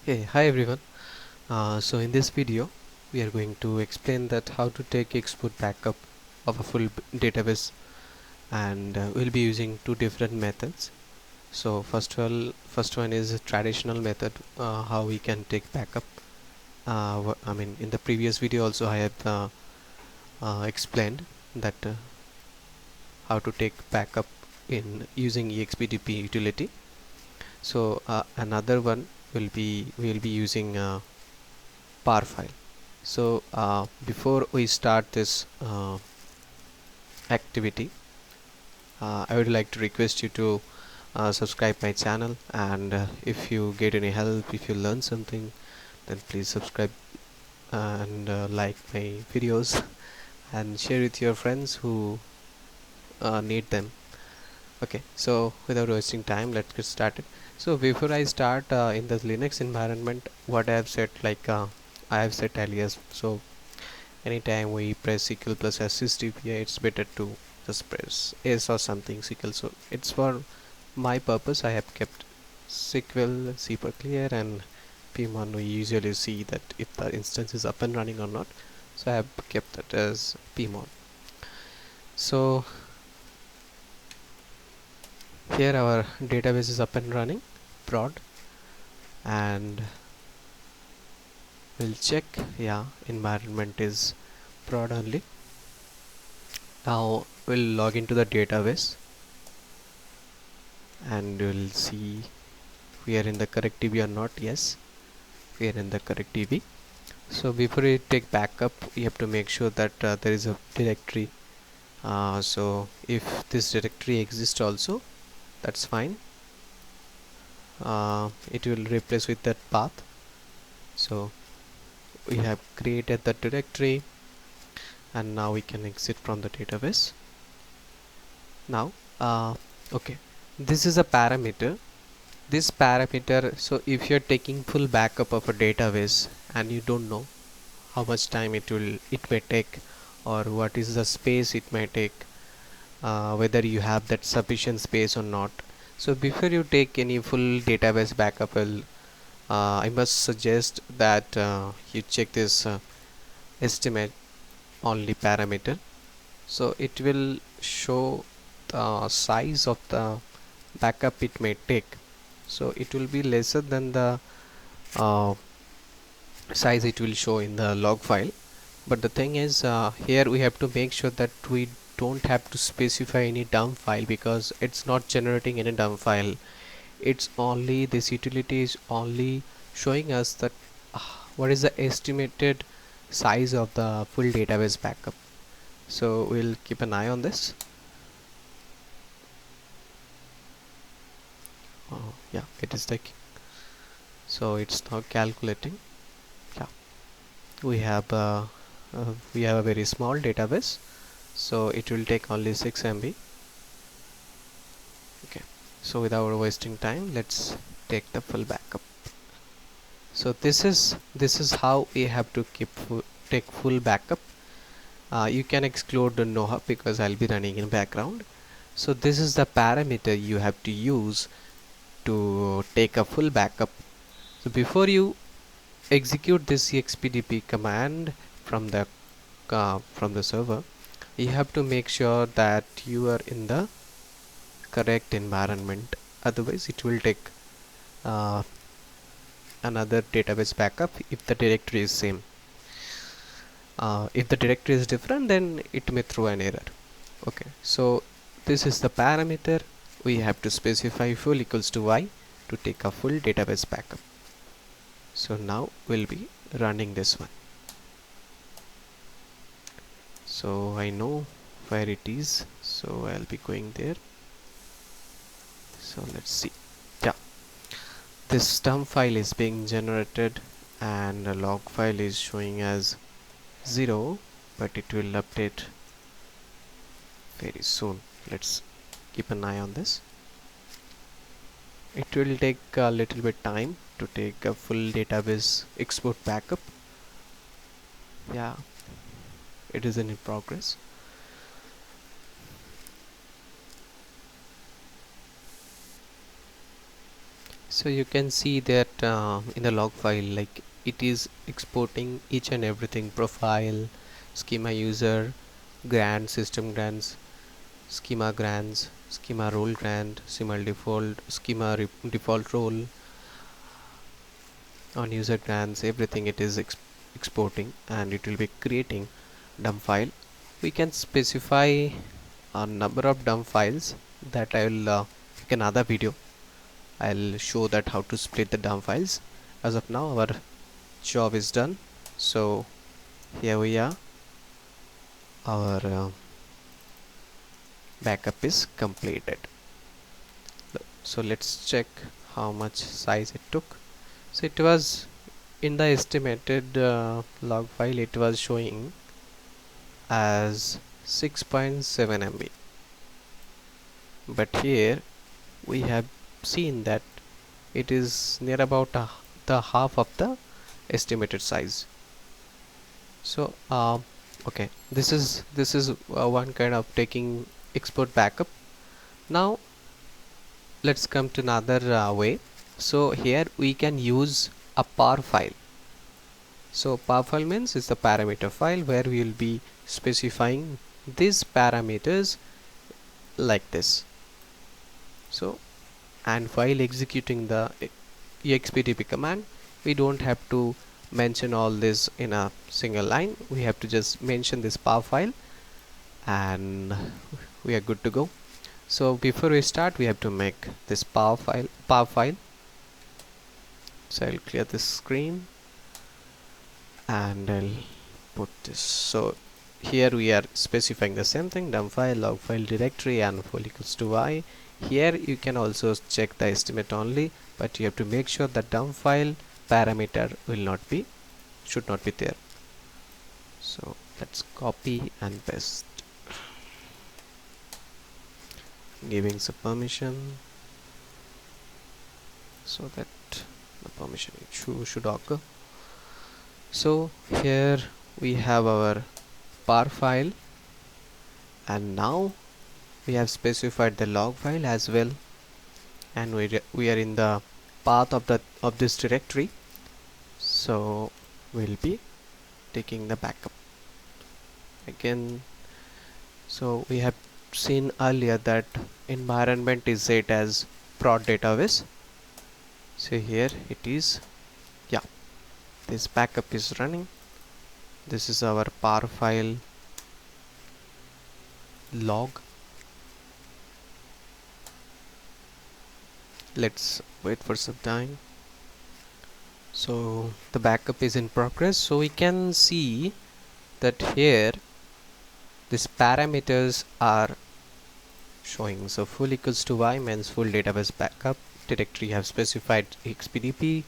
Hey, hi everyone. So in this video we are going to explain that how to take export backup of a full database, and we'll be using two different methods. So first one is a traditional method, how we can take backup. I mean, in the previous video also I have explained that how to take backup in using Expdp utility. So another one will be using parfile. So before we start this activity, I would like to request you to subscribe my channel, and if you get any help, if you learn something, then please subscribe and like my videos and share with your friends who need them. Okay, so without wasting time, let's get started. So before I start, in the Linux environment, what I have set, like I have set alias. So anytime we press sqlplus as sysdba, it's better to just press s or something sql. So it's for my purpose I have kept sql super clear, and pmon we usually see that if the instance is up and running or not. So I have kept that as pmon. So here our database is up and running prod, and we'll check. Yeah, environment is prod only. Now we'll log into the database and we'll see we are in the correct DB or not. Yes, we are in the correct DB. So before we take backup, we have to make sure that there is a directory. So if this directory exists also, that's fine. It will replace with that path. So we have created the directory, and now we can exit from the database. Now okay, this is a parameter. This parameter, so if you're taking full backup of a database and you don't know how much time it may take, or what is the space it may take, whether you have that sufficient space or not. So before you take any full database backup, I must suggest that you check this estimate only parameter. So it will show the size of the backup it may take. So it will be lesser than the uh, size it will show in the log file. But the thing is, here we have to make sure that we don't have to specify any dump file, because it's not generating any dump file. It's only, this utility is only showing us that what is the estimated size of the full database backup. So we'll keep an eye on this. Yeah, it is taking, so it's now calculating. Yeah, we have a very small database, so it will take only 6 MB. Okay, so without wasting time, let's take the full backup. So this is how we have to take full backup. You can exclude the nohup because I'll be running in background. So this is the parameter you have to use to take a full backup. So before you execute this expdp command from the server, you have to make sure that you are in the correct environment. Otherwise it will take uh, another database backup if the directory is same. If the directory is different, then it may throw an error. Okay, so this is the parameter we have to specify full equals to y to take a full database backup. So now we'll be running this one. So I know where it is, so I'll be going there. So let's see. Yeah, this dump file is being generated and the log file is showing as 0, but it will update very soon. Let's keep an eye on this. It will take a little bit time to take a full database export backup. Yeah, it is in progress. So you can see that in the log file, like it is exporting each and everything: profile, schema user, grant, system grants, schema grants, schema role grant, schema default, schema default role, on user grants, everything it is exporting, and it will be creating dump file. We can specify a number of dump files that I will make another video. I'll show that how to split the dump files. As of now, our job is done. So here we are, our backup is completed. So let's check how much size it took. So it was in the estimated log file, it was showing as 6.7 MB, but here we have seen that it is near about the half of the estimated size. So okay, this is one kind of taking export backup. Now let's come to another way. So here we can use a parfile. So parfile means it's the parameter file where we will be specifying these parameters like this. So, and while executing the expdp command, we don't have to mention all this in a single line. We have to just mention this parfile and we are good to go. So before we start, we have to make this parfile. So I'll clear this screen and I'll put this. So here we are specifying the same thing: dumpfile, logfile directory, and equals to y. Here you can also check the estimate only, but you have to make sure that dumpfile parameter should not be there. So let's copy and paste, giving some permission so that the permission should occur. So here we have our parfile, and now we have specified the log file as well, and we are in the path of this directory. So we'll be taking the backup again. So we have seen earlier that environment is set as prod database. So here it is. Yeah, this backup is running. This is our parfile log. Let's wait for some time. So the backup is in progress. So we can see that here these parameters are showing. So full equals to y means full database backup. Directory have specified Expdp,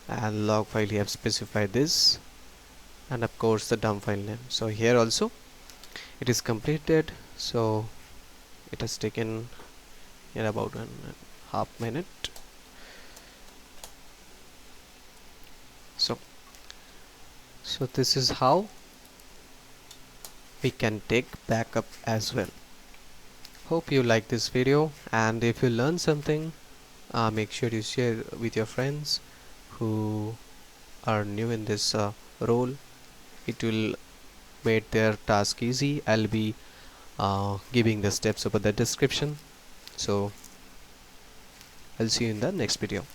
and log file you have specified this, and of course the dump file name. So here also it is completed. So it has taken here about 1.5 minute. So this is how we can take backup as well. Hope you like this video, and if you learn something, make sure you share with your friends who are new in this role. It will make their task easy. I'll be giving the steps over the description. So I'll see you in the next video.